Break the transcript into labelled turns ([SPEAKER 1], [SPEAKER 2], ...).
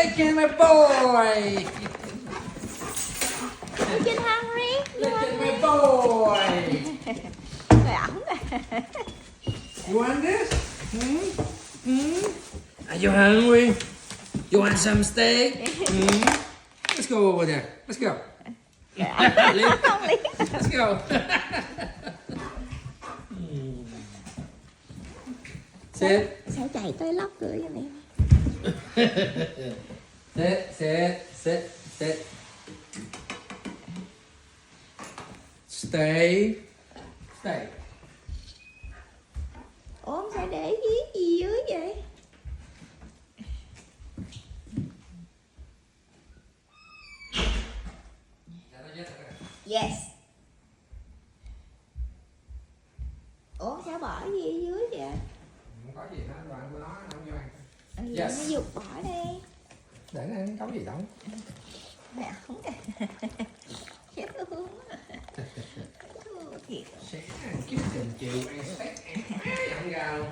[SPEAKER 1] Licking my boy.
[SPEAKER 2] Licking hungry.
[SPEAKER 1] Licking my boy.
[SPEAKER 2] Người ẩm.
[SPEAKER 1] You want this? Are you hungry? You want some steak? Let's go over there. Let's go.
[SPEAKER 2] Không lý.
[SPEAKER 1] Let's go. Sit.
[SPEAKER 2] Sao chạy tới lóc cửa cho mẹ.
[SPEAKER 1] Sit. Stay.
[SPEAKER 2] Ủa sao để viết gì dưới vậy? Yes. Ủa sao bỏ gì dưới vậy?
[SPEAKER 1] Không có gì hết, đoạn của nó không vô ăn.
[SPEAKER 2] Ừ,
[SPEAKER 1] Yes.
[SPEAKER 2] nó dục bỏ đi.
[SPEAKER 1] Để nó không có gì đâu.
[SPEAKER 2] Mẹ không chết luôn á. Thiệt.
[SPEAKER 1] Sẽ kiếm tiền chịu ăn steak ăn gà luôn.